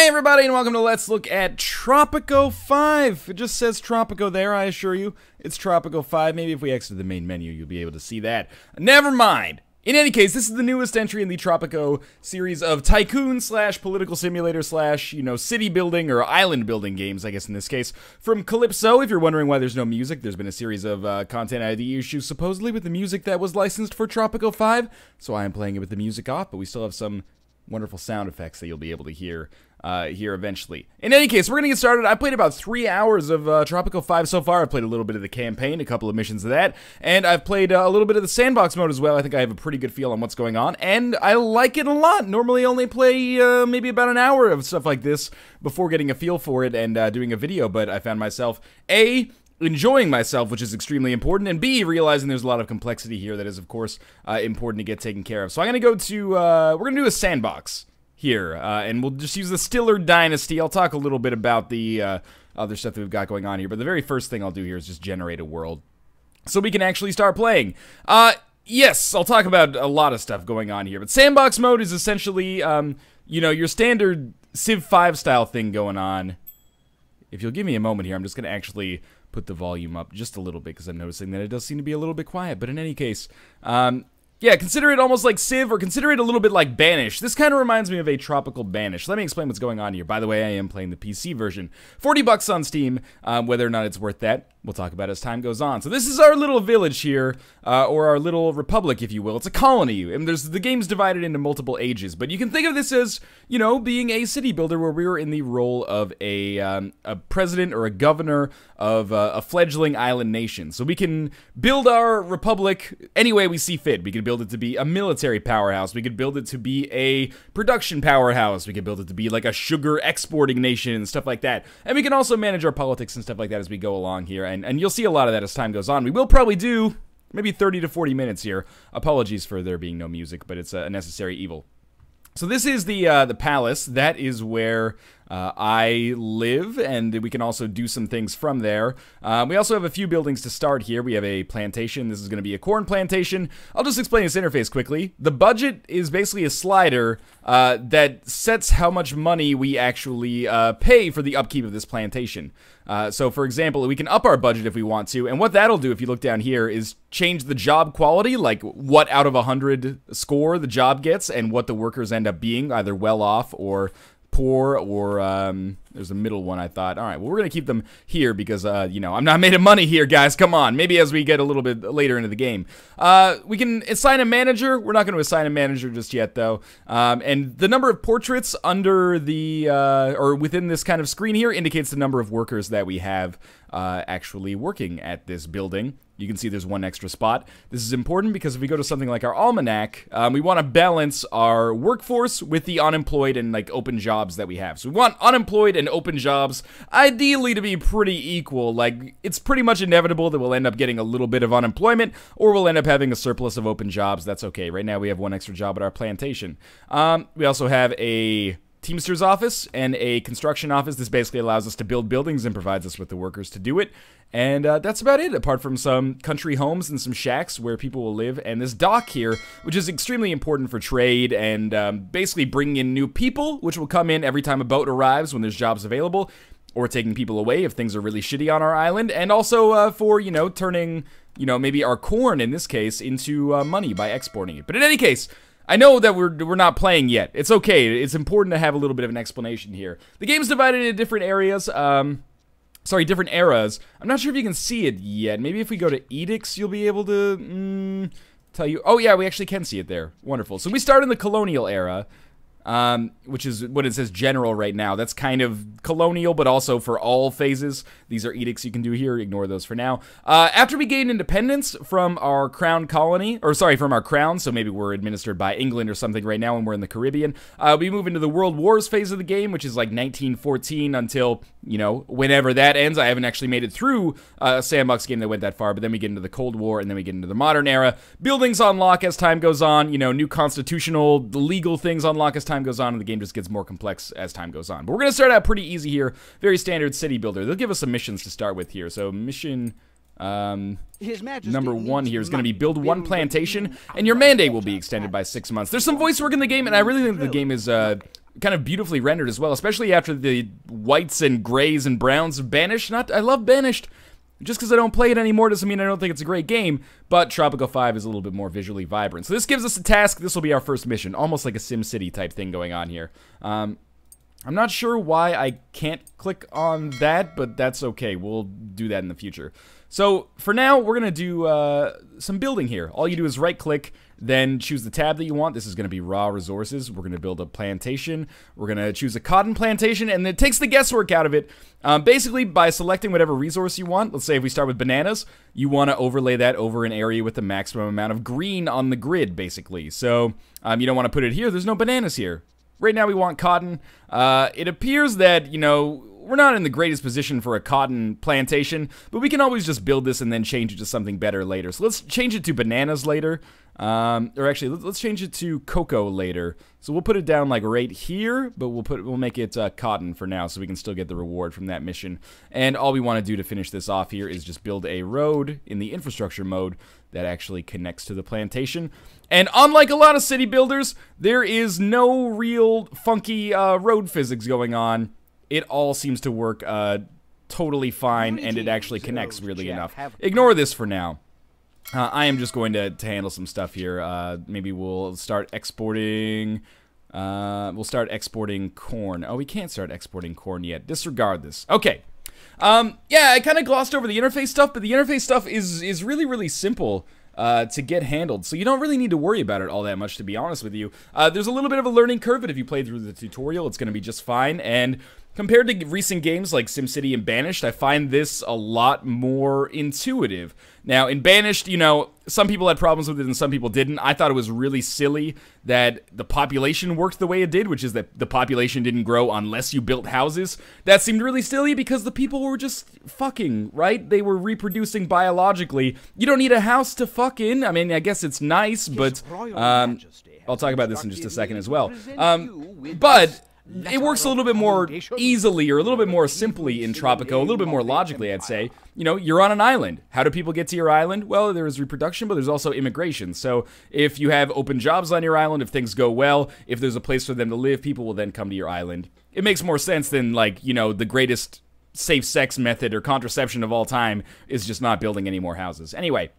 everybody, and welcome to Let's Look at Tropico 5. It just says Tropico there, I assure you. It's Tropico 5. Maybe if we exit the main menu, you'll be able to see that. Never mind. In any case, this is the newest entry in the Tropico series of tycoon slash political simulator slash, city building or island building games, I guess in this case, from Calypso. If you're wondering why there's no music, there's been a series of content ID issues supposedly with the music that was licensed for Tropico 5, so I am playing it with the music off, but we still have some wonderful sound effects that you'll be able to hear here eventually. In any case, we're going to get started. I played about 3 hours of Tropico 5 so far. I've played a little bit of the campaign, a couple of missions of that, and I've played a little bit of the sandbox mode as well. I think I have a pretty good feel on what's going on, and I like it a lot. Normally I only play maybe about an hour of stuff like this before getting a feel for it and doing a video, but I found myself, A, enjoying myself, which is extremely important, and B, realizing there's a lot of complexity here that is, of course, important to get taken care of. So I'm going to go to, we're going to do a sandbox here, and we'll just use the Stiller Dynasty. I'll talk a little bit about the other stuff that we've got going on here, but the very first thing I'll do here is just generate a world so we can actually start playing. Yes, I'll talk about a lot of stuff going on here, but sandbox mode is essentially, your standard Civ 5 style thing going on. If you'll give me a moment here, I'm just going to actually put the volume up just a little bit because I'm noticing that it does seem to be a little bit quiet, but in any case, yeah, consider it almost like Civ, or consider it a little bit like Banish. This kind of reminds me of a tropical Banish. Let me explain what's going on here. By the way, I am playing the PC version. $40 on Steam. Whether or not it's worth that, we'll talk about as time goes on. So this is our little village here, or our little republic, if you will. It's a colony, and the game's divided into multiple ages. But you can think of this as, being a city builder where we're in the role of a president or a governor of a fledgling island nation. So we can build our republic any way we see fit. We can build it to be a military powerhouse. We could build it to be a production powerhouse. We could build it to be like a sugar exporting nation and stuff like that. And we can also manage our politics and stuff like that as we go along here. And you'll see a lot of that as time goes on. We will probably do maybe 30 to 40 minutes here. Apologies for there being no music, but it's a necessary evil. So this is the palace. That is where I live, and we can also do some things from there. We also have a few buildings to start here. We have a plantation. This is going to be a corn plantation. I'll just explain this interface quickly. The budget is basically a slider that sets how much money we actually pay for the upkeep of this plantation. So, for example, we can up our budget if we want to, and what that'll do, if you look down here, is change the job quality, like what out of 100 score the job gets, and what the workers end up being, either well off or poor, or there's a middle one. I thought, all right, well, we're gonna keep them here because I'm not made of money here, guys. Come on. Maybe as we get a little bit later into the game, we can assign a manager. We're not going to assign a manager just yet, though. And the number of portraits under the or within this kind of screen here indicates the number of workers that we have actually working at this building. You can see there's one extra spot. This is important because if we go to something like our almanac, we want to balance our workforce with the unemployed and open jobs that we have. So we want unemployed and open jobs ideally to be pretty equal. Like, it's pretty much inevitable that we'll end up getting a little bit of unemployment, or we'll end up having a surplus of open jobs. That's okay. Right now we have one extra job at our plantation. We also have a Teamster's office and a construction office. This basically allows us to build buildings and provides us with the workers to do it. And that's about it, apart from some country homes and some shacks where people will live. And this dock here, which is extremely important for trade and basically bringing in new people, which will come in every time a boat arrives when there's jobs available, or taking people away if things are really shitty on our island. And also for, turning, maybe our corn, in this case, into money by exporting it. But in any case, I know that we're not playing yet. It's okay. It's important to have a little bit of an explanation here. The game's divided into different areas. Different eras. I'm not sure if you can see it yet. Maybe if we go to edicts, you'll be able to tell you. Oh yeah, we actually can see it there. Wonderful. So we start in the colonial era, which is what it says general right now. That's kind of colonial, but also for all phases. These are edicts you can do here. Ignore those for now. After we gain independence from our crown colony, or sorry, from our crown, so maybe we're administered by England or something right now when we're in the Caribbean, we move into the World Wars phase of the game, which is like 1914 until, whenever that ends. I haven't actually made it through a sandbox game that went that far, but then we get into the Cold War, and then we get into the modern era. Buildings unlock as time goes on, new constitutional, legal things unlock as time goes on, and the game just gets more complex as time goes on. But we're going to start out pretty easy here. Very standard city builder. They'll give us some missions to start with here. So mission number 1 here is going to be build one plantation, and your mandate will be extended by 6 months. There's some voice work in the game, and I really think the game is kind of beautifully rendered as well, especially after the whites and grays and browns of Banished. I love Banished. Just because I don't play it anymore doesn't mean I don't think it's a great game, but Tropico 5 is a little bit more visually vibrant. So this gives us a task. This will be our first mission, almost like a SimCity type thing going on here. I'm not sure why I can't click on that, but that's okay. We'll do that in the future. So for now, we're going to do some building here. All you do is right-click, then choose the tab that you want. This is going to be raw resources. We're going to build a plantation. We're going to choose a cotton plantation, and it takes the guesswork out of it. Basically, by selecting whatever resource you want, let's say if we start with bananas, you want to overlay that over an area with the maximum amount of green on the grid, basically. So you don't want to put it here. There's no bananas here. Right now we want cotton. It appears that, you know, we're not in the greatest position for a cotton plantation, but we can always just build this and then change it to something better later. So let's change it to bananas later. Or actually, let's change it to cocoa later. So we'll put it down like right here, but we'll make it cotton for now, so we can still get the reward from that mission. And all we want to do to finish this off here is just build a road in the infrastructure mode that actually connects to the plantation. And unlike a lot of city builders, there is no real funky road physics going on. It all seems to work totally fine, and it actually connects weirdly enough. Ignore this for now. I am just going to handle some stuff here. Maybe we'll start exporting. We'll start exporting corn. Oh, we can't start exporting corn yet. Disregard this. Okay. Yeah, I kind of glossed over the interface stuff, but the interface stuff is really, really simple to get handled. So you don't really need to worry about it all that much, to be honest with you. There's a little bit of a learning curve, but if you play through the tutorial, it's going to be just fine. And compared to recent games like SimCity and Banished, I find this a lot more intuitive. Now, in Banished, you know, some people had problems with it and some people didn't. I thought it was really silly that the population worked the way it did, which is that the population didn't grow unless you built houses. That seemed really silly because the people were just fucking, right? They were reproducing biologically. You don't need a house to fuck in. I mean, I guess it's nice, but I'll talk about this in just a second as well. But it works a little bit more easily or a little bit more simply in Tropico, a little bit more logically, I'd say. You know, you're on an island. How do people get to your island? Well, there is reproduction, but there's also immigration. So if you have open jobs on your island, if things go well, if there's a place for them to live, people will then come to your island. It makes more sense than, like, you know, the greatest safe sex method or contraception of all time is just not building any more houses. Anyway.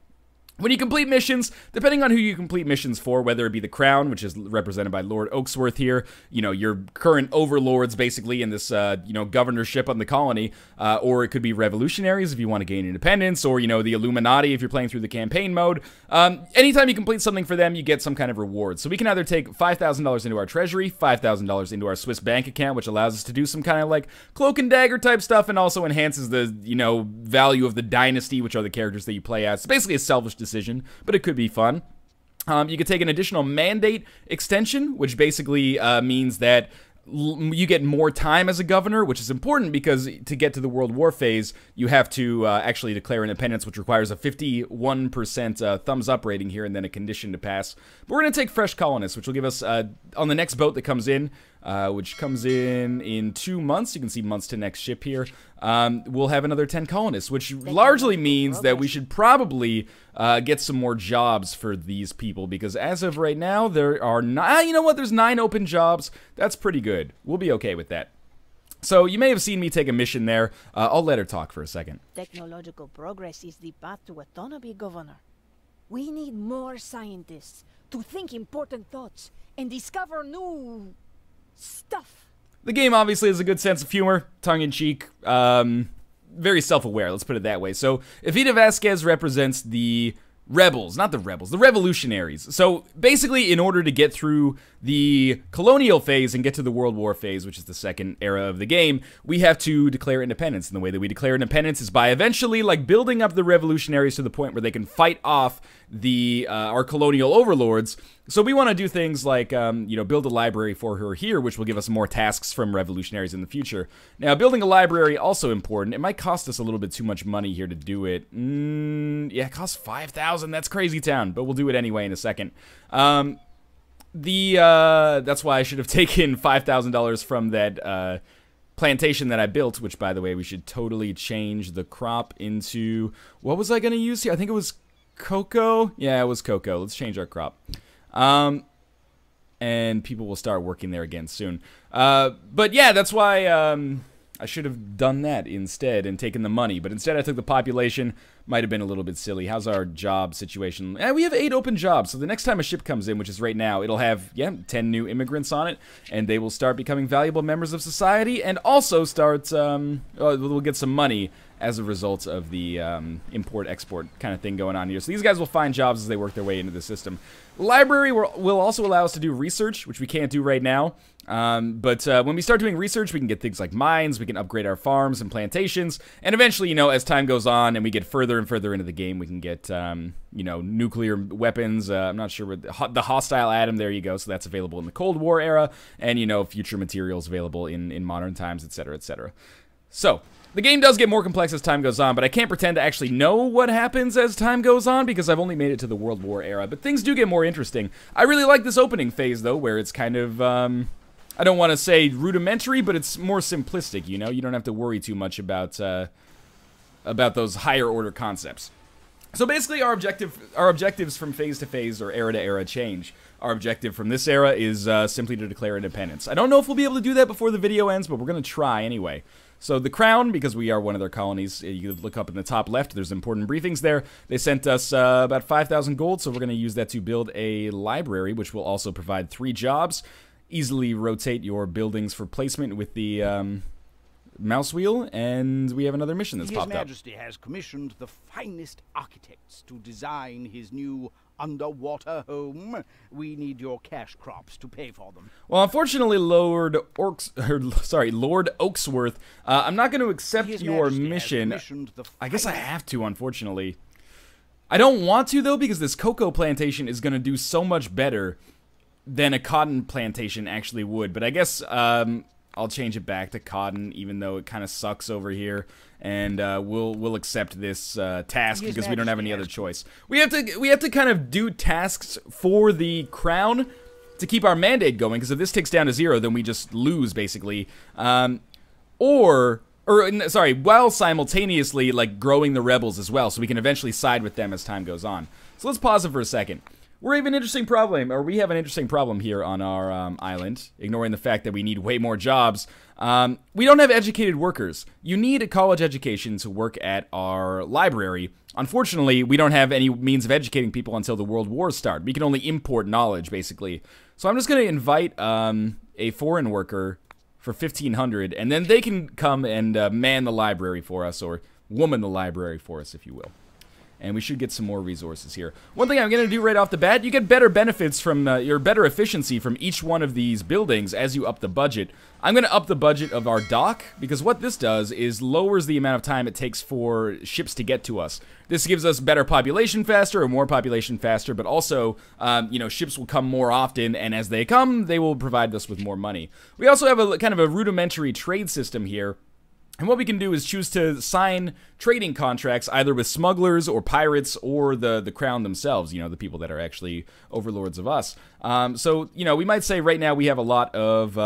When you complete missions, depending on who you complete missions for, whether it be the Crown, which is represented by Lord Oaksworth here, you know, your current overlords basically in this, you know, governorship on the colony, or it could be revolutionaries if you want to gain independence, or, you know, the Illuminati if you're playing through the campaign mode. Anytime you complete something for them, you get some kind of reward. So we can either take $5,000 into our treasury, $5,000 into our Swiss bank account, which allows us to do some kind of like cloak and dagger type stuff, and also enhances the, you know, value of the dynasty, which are the characters that you play as. It's basically a selfish decision, but it could be fun. You could take an additional mandate extension, which basically means that you get more time as a governor, which is important because to get to the World War phase, you have to actually declare independence, which requires a 51% thumbs up rating here and then a condition to pass. But we're going to take fresh colonists, which will give us, on the next boat that comes in, which comes in 2 months. You can see months to next ship here. We'll have another 10 colonists, which largely means that we should probably get some more jobs for these people, because as of right now, there are you know what? There's 9 open jobs. That's pretty good. We'll be okay with that. So you may have seen me take a mission there. I'll let her talk for a second. Technological progress is the path to autonomy, Governor. We need more scientists to think important thoughts and discover new stuff. The game obviously has a good sense of humor, tongue-in-cheek, very self-aware, let's put it that way. So, Evita Vasquez represents the rebels, not the rebels, the revolutionaries. So, basically, in order to get through the colonial phase and get to the World War phase, which is the second era of the game, we have to declare independence. And the way that we declare independence is by eventually, like, building up the revolutionaries to the point where they can fight off the our colonial overlords. So we want to do things like, you know, build a library for her here, which will give us more tasks from revolutionaries in the future. Now, building a library, also important. It might cost us a little bit too much money here to do it. Yeah, it costs 5,000. That's crazy town, but we'll do it anyway in a second. That's why I should have taken $5,000 from that plantation that I built, which, by the way, we should totally change the crop into... What was I going to use here? I think it was cocoa. Yeah, it was cocoa. Let's change our crop. and people will start working there again soon. But yeah, that's why I should have done that instead and taken the money. But instead I took the population. Might have been a little bit silly. How's our job situation? We have 8 open jobs. So the next time a ship comes in, which is right now, it'll have, 10 new immigrants on it. And they will start becoming valuable members of society. And also start, we'll get some money as a result of the import-export kind of thing going on here. So these guys will find jobs as they work their way into the system. Library will also allow us to do research, which we can't do right now. But when we start doing research, we can get things like mines, we can upgrade our farms and plantations, and eventually, as time goes on and we get further and further into the game, we can get, nuclear weapons. I'm not sure what the hostile atom, there you go, so that's available in the Cold War era, and, future materials available in modern times, etc., etc. So, the game does get more complex as time goes on, but I can't pretend to actually know what happens as time goes on because I've only made it to the World War era, but things do get more interesting. I really like this opening phase, though, where it's kind of, I don't want to say rudimentary, but it's more simplistic, You don't have to worry too much about those higher order concepts. So basically our objectives from phase to phase or era to era change. Our objective from this era is simply to declare independence. I don't know if we'll be able to do that before the video ends, but we're going to try anyway. So the Crown, because we are one of their colonies, you look up in the top left, there's important briefings there. They sent us about 5,000 gold, so we're going to use that to build a library, which will also provide 3 jobs. Easily rotate your buildings for placement with the mouse wheel, and we have another mission that's popped up. His Majesty has commissioned the finest architects to design his new underwater home. We need your cash crops to pay for them. Well, unfortunately, Lord Oaksworth, I'm not going to accept your mission. I guess I have to, unfortunately. I don't want to, though, because this cocoa plantation is going to do so much better than a cotton plantation actually would. But I guess I'll change it back to cotton, even though it kind of sucks over here. And we'll accept this task because we don't have any other choice. We have to kind of do tasks for the Crown to keep our mandate going. Because if this ticks down to 0, then we just lose basically. While simultaneously like growing the rebels as well, so we can eventually side with them as time goes on. So let's pause it for a second. We have an interesting problem here on our island, ignoring the fact that we need way more jobs. We don't have educated workers. You need a college education to work at our library. Unfortunately, we don't have any means of educating people until the World Wars start. We can only import knowledge, basically. So I'm just going to invite a foreign worker for 1,500, and then they can come and man the library for us, or woman the library for us, if you will. And we should get some more resources here. One thing I'm going to do right off the bat, you get better benefits from your better efficiency from each one of these buildings as you up the budget. I'm going to up the budget of our dock, because what this does is lowers the amount of time it takes for ships to get to us. This gives us better population faster, or more population faster, but also, ships will come more often, and as they come, they will provide us with more money. We also have a kind of a rudimentary trade system here. And what we can do is choose to sign trading contracts either with smugglers or pirates or the Crown themselves, the people that are actually overlords of us. So, we might say right now we have a lot of,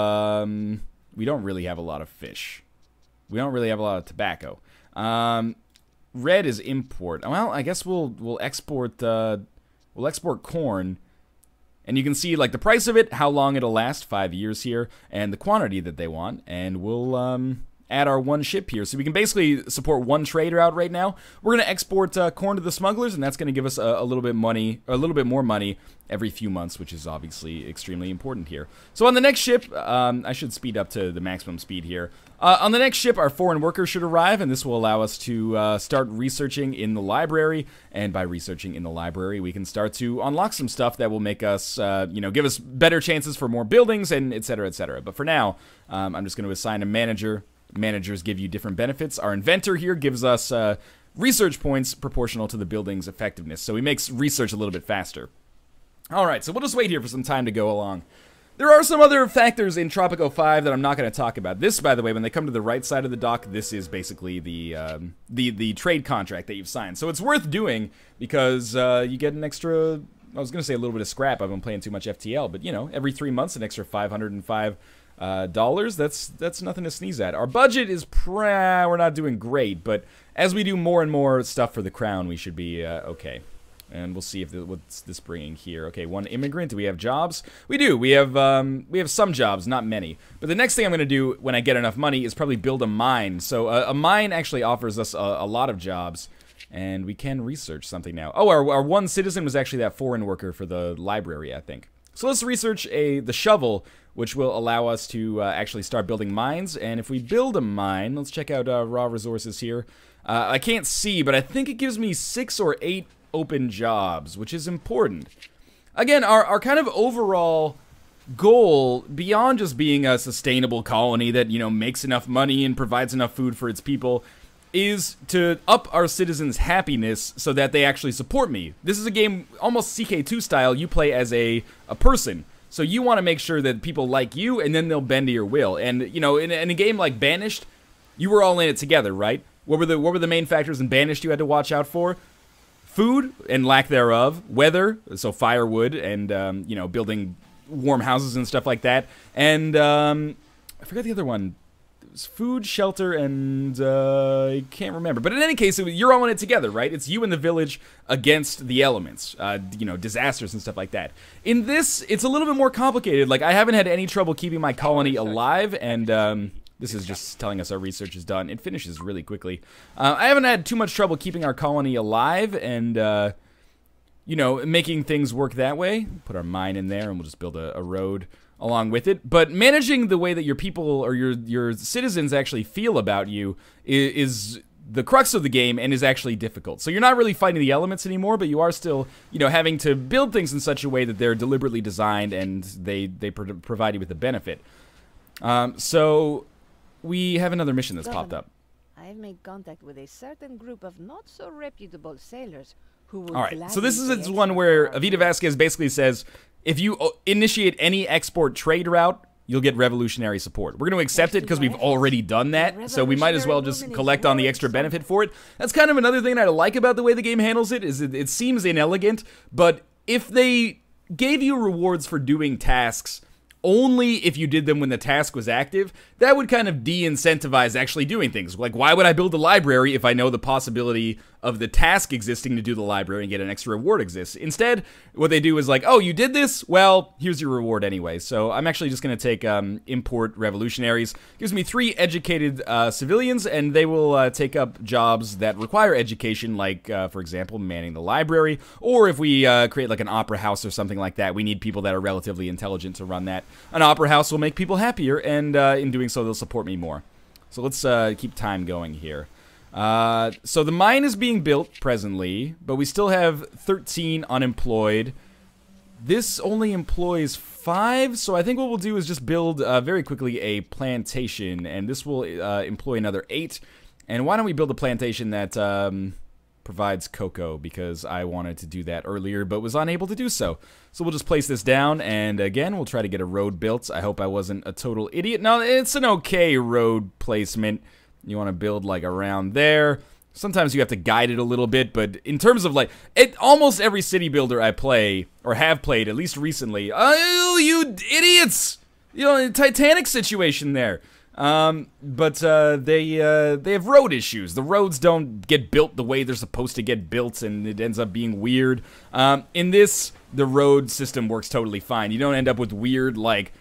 we don't really have a lot of fish. We don't really have a lot of tobacco. Red is import. Well, I guess we'll export corn. And you can see, like, the price of it, how long it'll last, 5 years here, and the quantity that they want, and we'll, add our one ship here. So we can basically support one trader out right now. We're going to export corn to the smugglers, and that's going to give us a little bit more money every few months, which is obviously extremely important here. So on the next ship, I should speed up to the maximum speed here. On the next ship, our foreign workers should arrive, and this will allow us to start researching in the library. And by researching in the library, we can start to unlock some stuff that will make us, give us better chances for more buildings, and etc., etc. But for now, I'm just going to assign a manager. Managers give you different benefits. Our inventor here gives us research points proportional to the building's effectiveness, so he makes research a little bit faster. Alright, so we'll just wait here for some time to go along. There are some other factors in Tropico 5 that I'm not going to talk about. This, by the way, when they come to the right side of the dock, this is basically the trade contract that you've signed. So it's worth doing because you get an extra, I was going to say a little bit of scrap. I've been playing too much FTL, but every 3 months an extra $505 dollars. That's nothing to sneeze at. Our budget is we're not doing great, but as we do more and more stuff for the Crown, we should be okay. And we'll see if what's this bringing here. Okay, 1 immigrant. Do we have jobs? We do. We have some jobs, not many. But the next thing I'm going to do when I get enough money is probably build a mine. So a mine actually offers us a lot of jobs. And we can research something now. Oh, our 1 citizen was actually that foreign worker for the library, I think. So let's research the shovel, which will allow us to actually start building mines. And if we build a mine, let's check out raw resources here. I can't see, but I think it gives me 6 or 8 open jobs, which is important. Again, our kind of overall goal, beyond just being a sustainable colony that, you know, makes enough money and provides enough food for its people, is to up our citizens' happiness so that they actually support me. This is a game almost CK2 style. You play as a person. So you want to make sure that people like you, and then they'll bend to your will. And, you know, in a game like Banished, you were all in it together, right? What were the main factors in Banished you had to watch out for? Food and lack thereof, weather, so firewood, and you know, building warm houses and stuff like that. And I forgot the other one. It was food, shelter, and I can't remember. But in any case, you're all in it together, right? It's you and the village against the elements, you know, disasters and stuff like that. In this, it's a little bit more complicated. Like, I haven't had any trouble keeping my colony alive, and this is just telling us our research is done. It finishes really quickly. I haven't had too much trouble keeping our colony alive and, you know, making things work that way. Put our mine in there and we'll just build a road along with it. But managing the way that your people or your citizens actually feel about you is the crux of the game and is actually difficult. So you're not really fighting the elements anymore, but you are still, you know, having to build things in such a way that they're deliberately designed and they provide you with a benefit. So we have another mission that's popped up. I have made contact with a certain group of not so reputable sailors who will. All right, so this is one where Avita Vasquez basically says, if you initiate any export trade route, you'll get revolutionary support. We're going to accept it because we've already done that, so we might as well just collect on the extra benefit for it. That's kind of another thing I like about the way the game handles it, is it seems inelegant, but if they gave you rewards for doing tasks only if you did them when the task was active, that would kind of de-incentivize actually doing things. Like, why would I build a library if I know the possibility of the task existing to do the library and get an extra reward exists? Instead, what they do is like, oh, you did this? Well, here's your reward anyway. So I'm actually just going to take import revolutionaries. Gives me 3 educated civilians, and they will take up jobs that require education, like, for example, manning the library. Or if we create like an opera house or something like that, we need people that are relatively intelligent to run that. An opera house will make people happier, and in doing so, they'll support me more. So let's keep time going here. So the mine is being built presently, but we still have 13 unemployed. This only employs 5, so I think what we'll do is just build very quickly a plantation, and this will employ another 8. And why don't we build a plantation that provides cocoa, because I wanted to do that earlier but was unable to do so. So we'll just place this down, and again, we'll try to get a road built. I hope I wasn't a total idiot. No, it's an okay road placement. You want to build like around there. Sometimes you have to guide it a little bit, but in terms of like, almost every city builder I play, or have played, at least recently, oh, you idiots! You know, Titanic situation there. But they have road issues. The roads don't get built the way they're supposed to get built, and it ends up being weird. In this, the road system works totally fine. You don't end up with weird, like,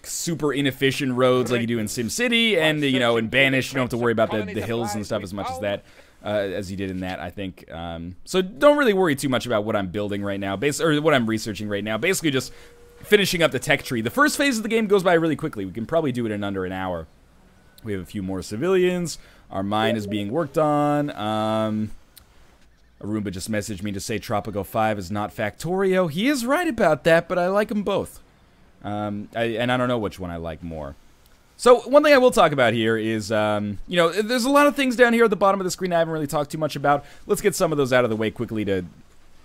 super inefficient roads like you do in SimCity, and, you know, in Banished, you don't have to worry about the hills and stuff as much as that, as you did in that, I think. So don't really worry too much about what I'm building right now, or what I'm researching right now. Basically just finishing up the tech tree. The first phase of the game goes by really quickly. We can probably do it in under an hour. We have a few more civilians. Our mine is being worked on. Arumba just messaged me to say Tropico 5 is not Factorio. He is right about that, but I like them both. And I don't know which one I like more. So one thing I will talk about here is, you know, there's a lot of things down here at the bottom of the screen I haven't really talked too much about. Let's get some of those out of the way quickly to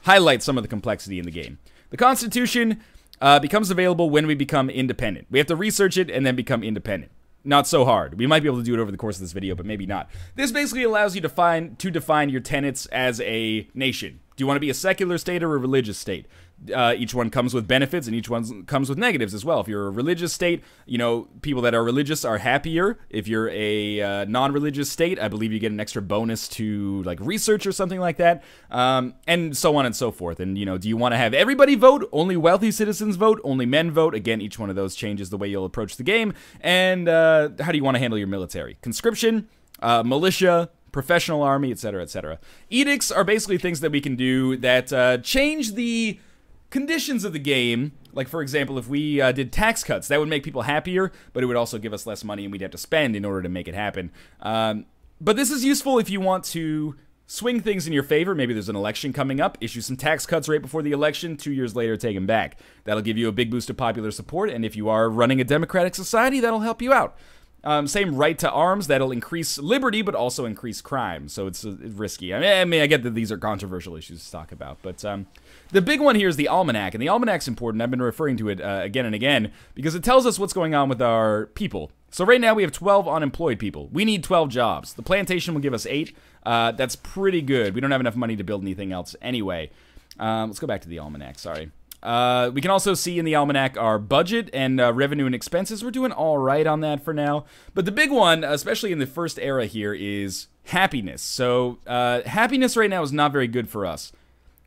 highlight some of the complexity in the game. The Constitution becomes available when we become independent. We have to research it and then become independent. Not so hard. We might be able to do it over the course of this video, but maybe not. This basically allows you to define your tenets as a nation. Do you want to be a secular state or a religious state? Each one comes with benefits, and each one comes with negatives as well. If you're a religious state, you know, people that are religious are happier. If you're a non-religious state, I believe you get an extra bonus to, like, research or something like that, and so on and so forth. And, you know, do you want to have everybody vote? Only wealthy citizens vote? Only men vote? Again, each one of those changes the way you'll approach the game. And how do you want to handle your military? Conscription, militia, professional army, etc., etc. Edicts are basically things that we can do that change the conditions of the game. Like, for example, if we did tax cuts, that would make people happier, but it would also give us less money, and we'd have to spend in order to make it happen. But this is useful if you want to swing things in your favor. Maybe there's an election coming up, issue some tax cuts right before the election, 2 years later take them back. That'll give you a big boost of popular support, and if you are running a democratic society, that'll help you out. Same right to arms, that'll increase liberty, but also increase crime, so it's risky. I mean, I get that these are controversial issues to talk about, but the big one here is the Almanac, and the Almanac's important. I've been referring to it again and again, because it tells us what's going on with our people. So right now we have 12 unemployed people. We need 12 jobs. The plantation will give us 8. That's pretty good. We don't have enough money to build anything else anyway. Let's go back to the Almanac, sorry. We can also see in the Almanac our budget and revenue and expenses. We're doing all right on that for now. But the big one, especially in the first era here, is happiness. So happiness right now is not very good for us.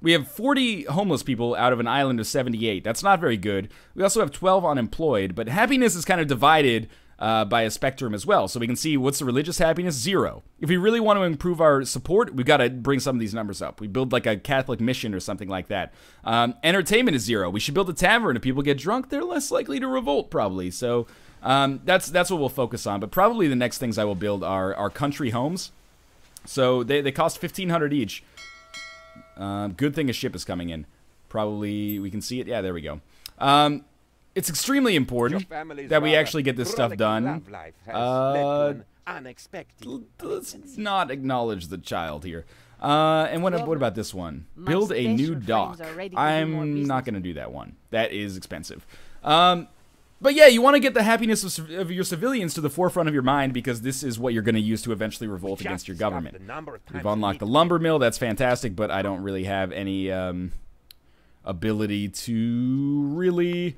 We have 40 homeless people out of an island of 78. That's not very good. We also have 12 unemployed, but happiness is kind of divided by a spectrum as well. So we can see what's the religious happiness? 0. If we really want to improve our support, we've got to bring some of these numbers up. We build like a Catholic mission or something like that. Entertainment is 0. We should build a tavern. If people get drunk, they're less likely to revolt, probably. So that's what we'll focus on. But probably the next things I will build are our country homes. So they cost 1,500 each. Good thing a ship is coming in. Probably we can see it. Yeah, there we go. It's extremely important that we actually get this stuff done. Let's not acknowledge the child here. And what about this one? Build a new dock. I'm not going to do that one. That is expensive. But yeah, you want to get the happiness of your civilians to the forefront of your mind, because this is what you're going to use to eventually revolt against your government. We've unlocked the lumber mill. That's fantastic, but I don't really have any ability to really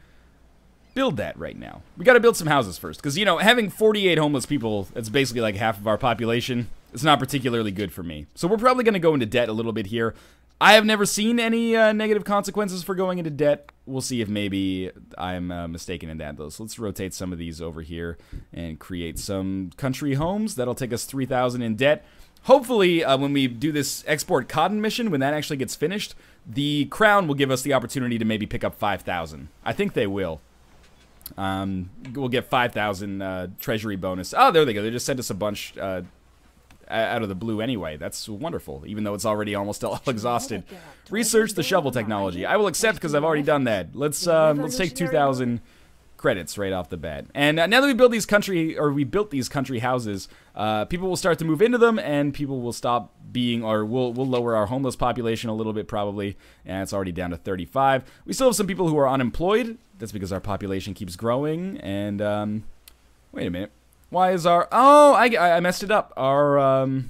build that right now. We got to build some houses first, because, you know, having 48 homeless people, that's basically like half of our population, it's not particularly good for me. So we're probably going to go into debt a little bit here. I have never seen any negative consequences for going into debt. We'll see if maybe I'm mistaken in that, though. So let's rotate some of these over here and create some country homes. That'll take us 3,000 in debt. Hopefully, when we do this export cotton mission, when that actually gets finished, the Crown will give us the opportunity to maybe pick up 5,000. I think they will. We'll get 5,000 treasury bonus. Oh, there they go. They just sent us a bunch out of the blue anyway. That's wonderful, even though it's already almost all exhausted. Research the shovel technology. I will accept, because I've already done that. Let's take 2,000 credits right off the bat. And now that we built these country houses, people will start to move into them, and people will stop being, or we'll lower our homeless population a little bit probably, and it's already down to 35. We still have some people who are unemployed. That's because our population keeps growing. And wait a minute. Why is our... Oh, I messed it up. Our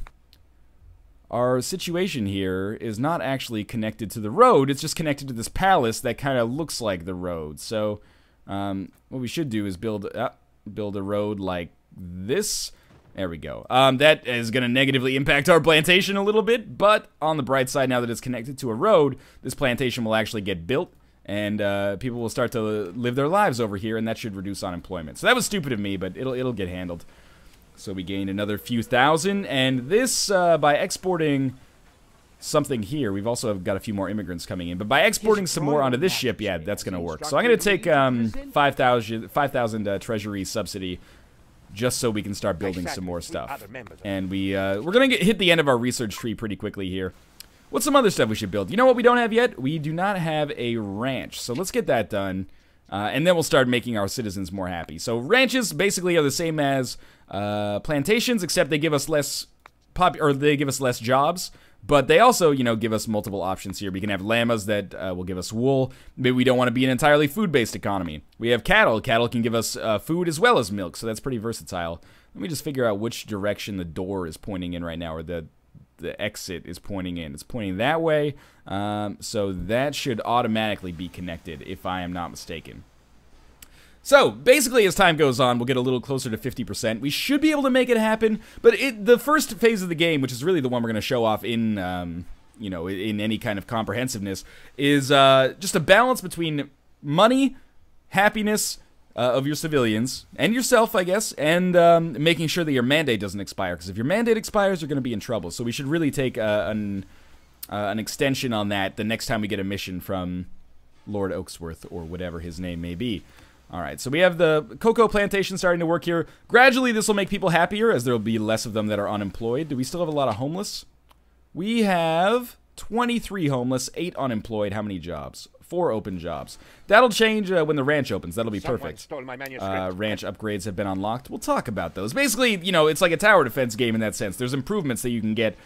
situation here is not actually connected to the road. It's just connected to this palace that kind of looks like the road. So what we should do is build a road like this. There we go. That is going to negatively impact our plantation a little bit. But on the bright side, now that it's connected to a road, this plantation will actually get built. And people will start to live their lives over here, and that should reduce unemployment. So that was stupid of me, but it'll get handled. So we gained another few thousand, and this, by exporting something here, we've also got a few more immigrants coming in. But by exporting some more onto this ship, yeah, that's going to work. So I'm going to take 5,000 treasury subsidy, just so we can start building some more stuff. And we're going to hit the end of our research tree pretty quickly here. What's some other stuff we should build? You know what we don't have yet? We do not have a ranch. So let's get that done. And then we'll start making our citizens more happy. So ranches basically are the same as plantations, except they give us less jobs. But they also, you know, give us multiple options here. We can have llamas that will give us wool. Maybe we don't want to be an entirely food-based economy. We have cattle. Cattle can give us food as well as milk, so that's pretty versatile. Let me just figure out which direction the door is pointing in right now, or the the exit is pointing in. It's pointing that way, so that should automatically be connected, if I am not mistaken. So, basically, as time goes on, we'll get a little closer to 50%. We should be able to make it happen, but the first phase of the game, which is really the one we're going to show off in, you know, in any kind of comprehensiveness, is just a balance between money, happiness of your civilians, and yourself, I guess, and making sure that your mandate doesn't expire, because if your mandate expires, you're going to be in trouble. So we should really take an extension on that the next time we get a mission from Lord Oaksworth, or whatever his name may be. Alright, so we have the cocoa plantation starting to work here. Gradually, this will make people happier, as there will be less of them that are unemployed. Do we still have a lot of homeless? We have 23 homeless, 8 unemployed. How many jobs? 4 open jobs. That'll change when the ranch opens. That'll be perfect. Stole my manuscript. Ranch upgrades have been unlocked. We'll talk about those. Basically, you know, it's like a tower defense game in that sense. There's improvements that you can get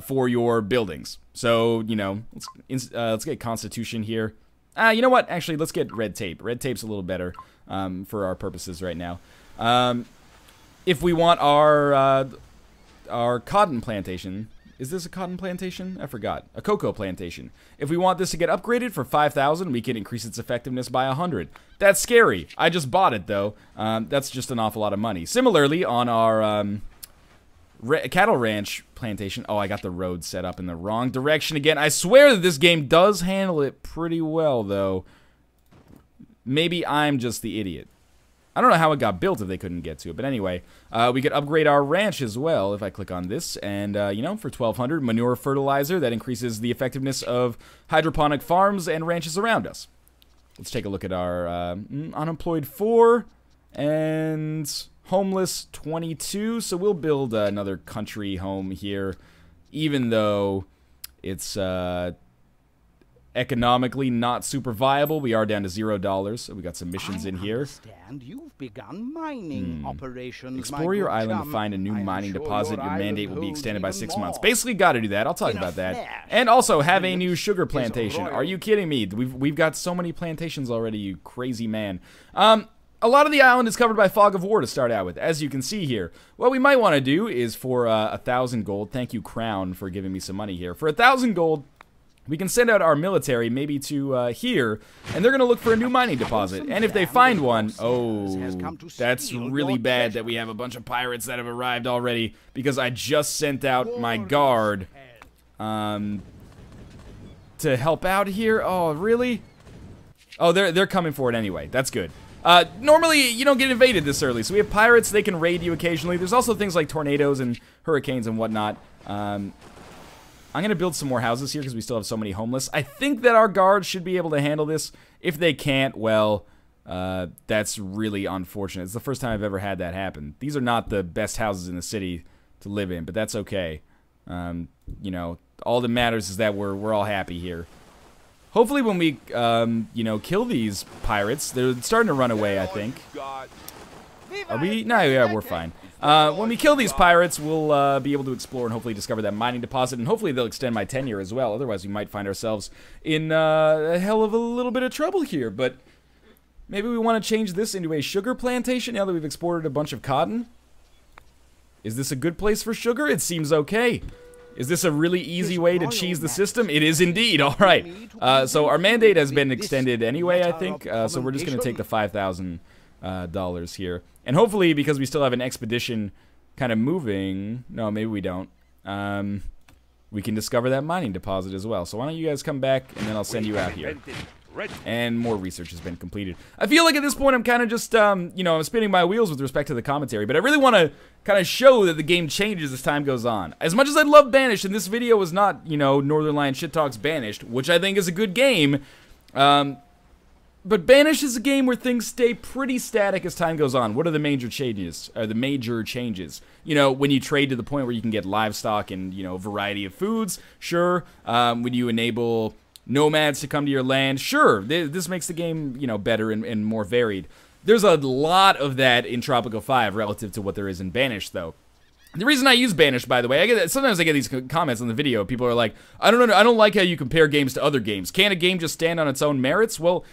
for your buildings. So, you know, let's get Constitution here. You know what? Actually, let's get red tape. Red tape's a little better for our purposes right now. If we want our cotton plantation... Is this a cotton plantation? I forgot. A cocoa plantation. If we want this to get upgraded for 5,000, we can increase its effectiveness by 100. That's scary. I just bought it, though. That's just an awful lot of money. Similarly, on our cattle ranch plantation... Oh, I got the road set up in the wrong direction again. I swear that this game does handle it pretty well, though. Maybe I'm just the idiot. I don't know how it got built if they couldn't get to it, but anyway, we could upgrade our ranch as well if I click on this, and, you know, for 1,200, manure fertilizer, that increases the effectiveness of hydroponic farms and ranches around us. Let's take a look at our unemployed 4, and homeless 22, so we'll build another country home here, even though it's, economically not super viable. We are down to $0, so we got some missions in here. You've begun mining operations. Explore your island to find a new mining deposit. Your mandate will be extended by 6 months. Basically, got to do that. I'll talk about that. And also have a new sugar plantation. Are you kidding me? We've got so many plantations already, you crazy man. A lot of the island is covered by fog of war to start out with, as you can see here. What we might want to do is for 1,000 gold. Thank you, Crown, for giving me some money here. For 1,000 gold, we can send out our military maybe to here, and they're going to look for a new mining deposit. And if they find one, oh, that's really bad that we have a bunch of pirates that have arrived already, because I just sent out my guard to help out here. Oh, really? Oh, they're coming for it anyway. That's good. Normally, you don't get invaded this early, so we have pirates. They can raid you occasionally. There's also things like tornadoes and hurricanes and whatnot. I'm going to build some more houses here because we still have so many homeless. I think that our guards should be able to handle this. If they can't, well, that's really unfortunate. It's the first time I've ever had that happen. These are not the best houses in the city to live in, but that's okay. You know, all that matters is that we're all happy here. Hopefully when we, you know, kill these pirates, they're starting to run away, I think. Are we? No, yeah, we're fine. When we kill these pirates, we'll be able to explore and hopefully discover that mining deposit, and hopefully they'll extend my tenure as well. Otherwise, we might find ourselves in a hell of a little bit of trouble here. But maybe we want to change this into a sugar plantation now that we've exported a bunch of cotton. Is this a good place for sugar? It seems okay. Is this a really easy way to cheese the system? It is indeed. All right. So our mandate has been extended anyway, I think. So we're just going to take the $5,000 here. And hopefully, because we still have an expedition kind of moving... No, maybe we don't. We can discover that mining deposit as well. So why don't you guys come back, and then I'll send you out here. And more research has been completed. I feel like at this point I'm kind of just, you know, I'm spinning my wheels with respect to the commentary, but I really want to kind of show that the game changes as time goes on. As much as I love Banished, and this video was not, you know, Northern Lion Shit Talks Banished, which I think is a good game, but Banished is a game where things stay pretty static as time goes on. What are the major changes? You know, when you trade to the point where you can get livestock and, you know, variety of foods, sure. When you enable nomads to come to your land, sure. This makes the game, you know, better and more varied. There's a lot of that in Tropico 5 relative to what there is in Banished, though. The reason I use Banished, by the way, sometimes I get these comments on the video. People are like, I don't like how you compare games to other games. Can't a game just stand on its own merits? Well,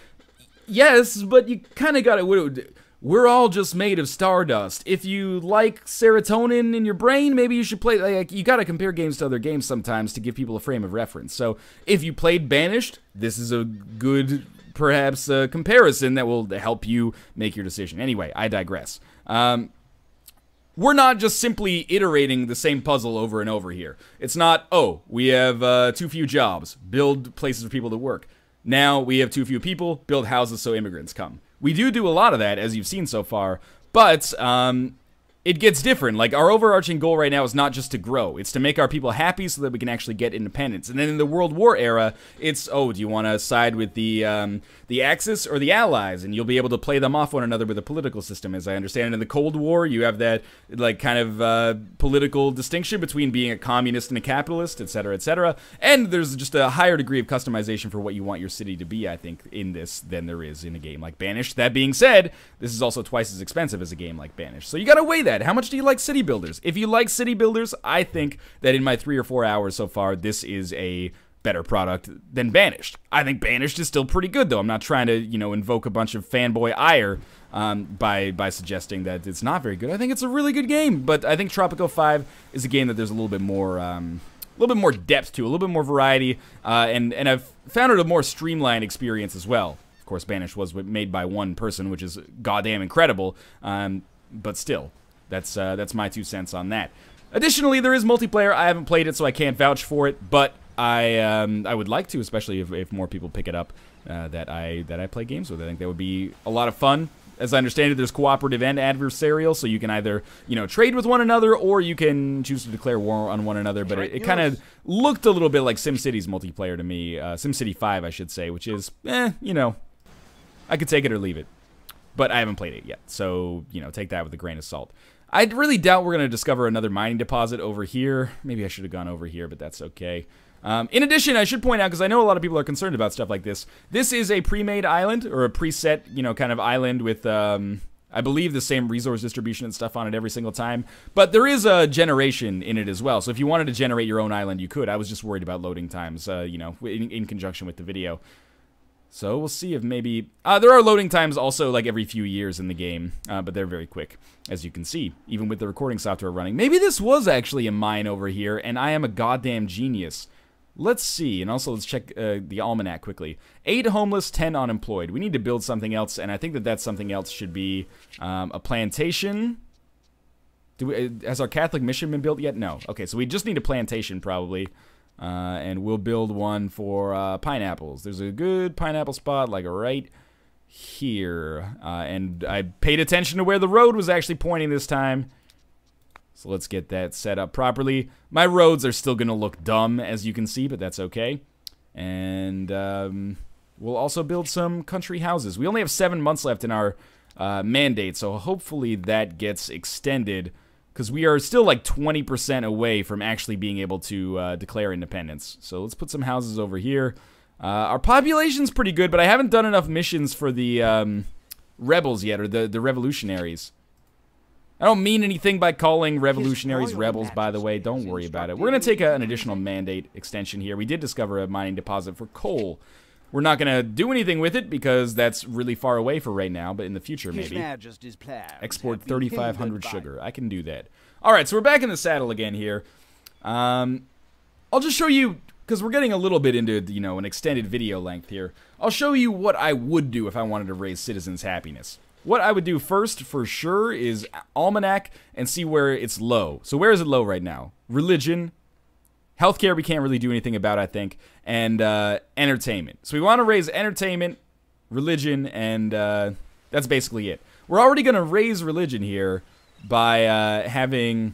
yes, but you kind of got to... we're all just made of stardust. If you like serotonin in your brain, maybe you should play, like, you gotta compare games to other games sometimes to give people a frame of reference. So, if you played Banished, this is a good, perhaps, comparison that will help you make your decision. Anyway, I digress. We're not just simply iterating the same puzzle over and over here. It's not, oh, we have too few jobs, build places for people to work. Now we have too few people, build houses so immigrants come. We do a lot of that, as you've seen so far, but it gets different. Like, our overarching goal right now is not just to grow. It's to make our people happy so that we can actually get independence. And then in the World War era, it's, oh, do you want to side with the Axis or the Allies? And you'll be able to play them off one another with a political system, as I understand it. In the Cold War, you have that, like, kind of political distinction between being a communist and a capitalist, etc., etc. And there's just a higher degree of customization for what you want your city to be, I think, in this than there is in a game like Banished. That being said, this is also twice as expensive as a game like Banished. So you gotta weigh that. How much do you like city builders? If you like city builders, I think that in my 3 or 4 hours so far, this is a better product than Banished. I think Banished is still pretty good, though. I'm not trying to, you know, invoke a bunch of fanboy ire by suggesting that it's not very good. I think it's a really good game, but I think Tropico 5 is a game that there's a little bit more depth to, a little bit more variety, and I've found it a more streamlined experience as well. Of course, Banished was made by one person, which is goddamn incredible, but still. That's my 2 cents on that. Additionally, there is multiplayer. I haven't played it, so I can't vouch for it, but I would like to, especially if more people pick it up, that I play games with. I think that would be a lot of fun. As I understand it, there's cooperative and adversarial, so you can either, you know, trade with one another, or you can choose to declare war on one another, but it kind of looked a little bit like SimCity's multiplayer to me. SimCity 5, I should say, which is, you know, I could take it or leave it. But I haven't played it yet, so, you know, take that with a grain of salt. I really doubt we're going to discover another mining deposit over here. Maybe I should have gone over here, but that's okay. In addition, I should point out, because I know a lot of people are concerned about stuff like this, this is a pre-made island, or a preset, you know, kind of island with, I believe, the same resource distribution and stuff on it every single time. But there is a generation in it as well, so if you wanted to generate your own island, you could. I was just worried about loading times, you know, in conjunction with the video. So we'll see if maybe... there are loading times also like every few years in the game, but they're very quick, as you can see, even with the recording software running. Maybe this was actually a mine over here, and I am a goddamn genius. Let's see, and also let's check the almanac quickly. 8 homeless, 10 unemployed. We need to build something else, and I think that something else should be a plantation. Has our Catholic mission been built yet? No. Okay, so we just need a plantation probably. And we'll build one for pineapples. There's a good pineapple spot, like right here. And I paid attention to where the road was actually pointing this time. So let's get that set up properly. My roads are still going to look dumb, as you can see, but that's okay. And we'll also build some country houses. We only have 7 months left in our mandate, so hopefully that gets extended. Because we are still like 20% away from actually being able to declare independence. So let's put some houses over here. Our population's pretty good, but I haven't done enough missions for the rebels yet, or the revolutionaries. I don't mean anything by calling revolutionaries rebels, by the way. Don't worry about it. We're going to take an additional mandate extension here. We did discover a mining deposit for coal. We're not going to do anything with it because that's really far away for right now, but in the future, maybe. Export 3,500 sugar. I can do that. All right, so we're back in the saddle again here. I'll just show you, because we're getting a little bit into, you know, an extended video length here. I'll show you what I would do if I wanted to raise citizens' happiness. What I would do first, for sure, is almanac and see where it's low. So where is it low right now? Religion. Healthcare we can't really do anything about, I think, and entertainment. So we want to raise entertainment, religion, and that's basically it. We're already going to raise religion here by having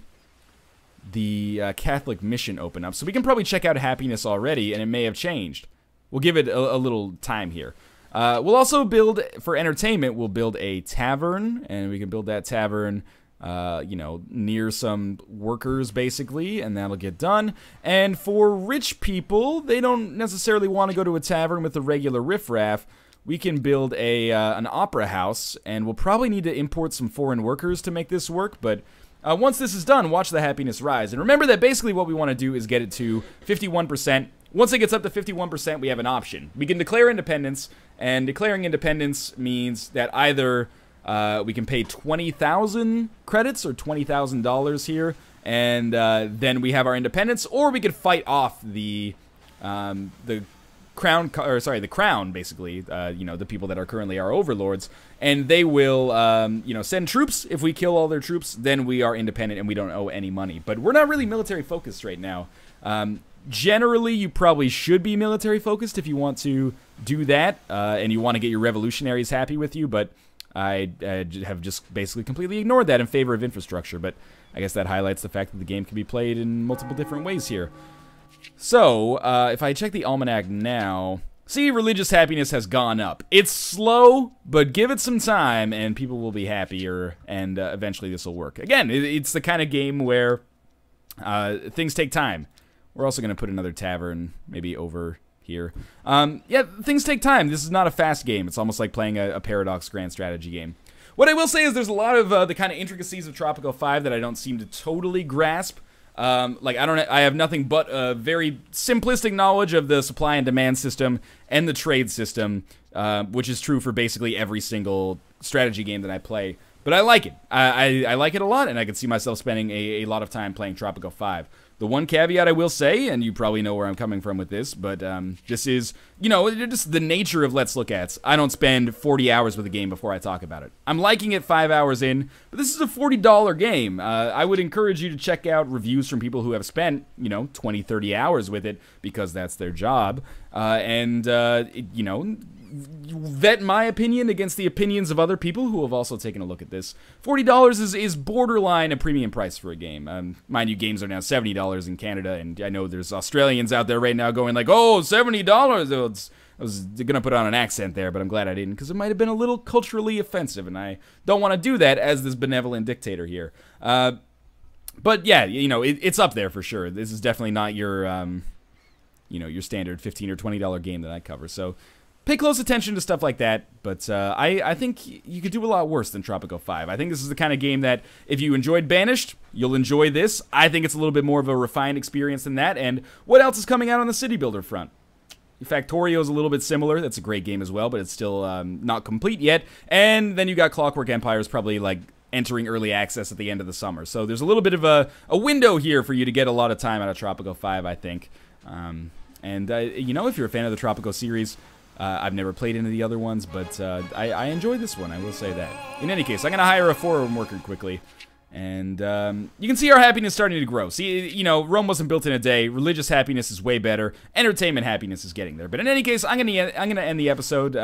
the Catholic mission open up. So we can probably check out happiness already, and it may have changed. We'll give it a little time here. We'll also build, for entertainment, we'll build a tavern, and we can build that tavern you know, near some workers, basically, and that'll get done. And for rich people, they don't necessarily want to go to a tavern with the regular riffraff. We can build an opera house, and we'll probably need to import some foreign workers to make this work, but once this is done, watch the happiness rise. And remember that basically what we want to do is get it to 51%. Once it gets up to 51%, we have an option. We can declare independence, and declaring independence means that either We can pay 20,000 credits or $20,000 here, and then we have our independence, or we could fight off the crown, the crown, basically, you know, the people that are currently our overlords, and they will, you know, send troops. If we kill all their troops, then we are independent and we don't owe any money. But we're not really military focused right now. Generally, you probably should be military focused if you want to do that, and you want to get your revolutionaries happy with you, but I have just basically completely ignored that in favor of infrastructure, but I guess that highlights the fact that the game can be played in multiple different ways here. So, if I check the almanac now, see, religious happiness has gone up. It's slow, but give it some time, and people will be happier, and eventually this will work. Again, it's the kind of game where things take time. We're also going to put another tavern maybe over here. Yeah, things take time. This is not a fast game. It's almost like playing a Paradox Grand Strategy game. What I will say is there's a lot of the kind of intricacies of Tropico 5 that I don't seem to totally grasp. Like, I have nothing but a very simplistic knowledge of the supply and demand system and the trade system, which is true for basically every single strategy game that I play. But I like it. I like it a lot, and I can see myself spending a lot of time playing Tropico 5. The one caveat I will say, and you probably know where I'm coming from with this, but this is, you know, just the nature of Let's Look Ats. I don't spend 40 hours with a game before I talk about it. I'm liking it 5 hours in, but this is a $40 game. I would encourage you to check out reviews from people who have spent, you know, 20, 30 hours with it, because that's their job. You know, vet my opinion against the opinions of other people who have also taken a look at this. $40 is borderline a premium price for a game. Mind you, games are now $70 in Canada, and I know there's Australians out there right now going like, oh, $70! I was going to put on an accent there, but I'm glad I didn't, because it might have been a little culturally offensive, and I don't want to do that as this benevolent dictator here. But yeah, you know, it's up there for sure. This is definitely not your, you know, your standard $15 or $20 game that I cover, so pay close attention to stuff like that, but I think you could do a lot worse than Tropico 5. I think this is the kind of game that, if you enjoyed Banished, you'll enjoy this. I think it's a little bit more of a refined experience than that, and what else is coming out on the city builder front? Factorio is a little bit similar. That's a great game as well, but it's still not complete yet. And then you got Clockwork Empires probably, like, entering early access at the end of the summer. So there's a little bit of a window here for you to get a lot of time out of Tropico 5, I think. You know, if you're a fan of the Tropico series, I've never played any of the other ones, but I enjoyed this one, I will say that. In any case, I'm going to hire a 4-room worker quickly, and you can see our happiness starting to grow. See, you know, Rome wasn't built in a day. Religious happiness is way better. Entertainment happiness is getting there. But in any case, I'm going to end the episode.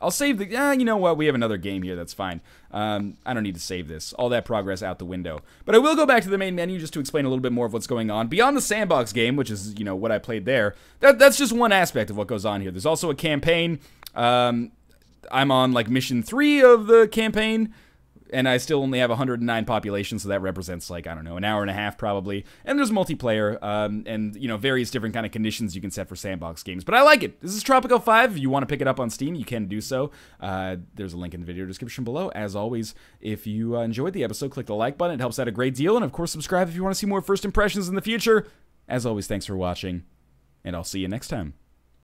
I'll save the... you know what? We have another game here. That's fine. I don't need to save this. All that progress out the window. But I will go back to the main menu just to explain a little bit more of what's going on. Beyond the sandbox game, which is, you know, what I played there, that's just one aspect of what goes on here. There's also a campaign. I'm on, like, mission 3 of the campaign, and I still only have 109 population, so that represents, like, I don't know, an hour and a half probably. And there's multiplayer, and, you know, various different kind of conditions you can set for sandbox games. But I like it. This is Tropico 5. If you want to pick it up on Steam, you can do so. There's a link in the video description below. As always, if you enjoyed the episode, click the like button. It helps out a great deal. And, of course, subscribe if you want to see more first impressions in the future. As always, thanks for watching, and I'll see you next time.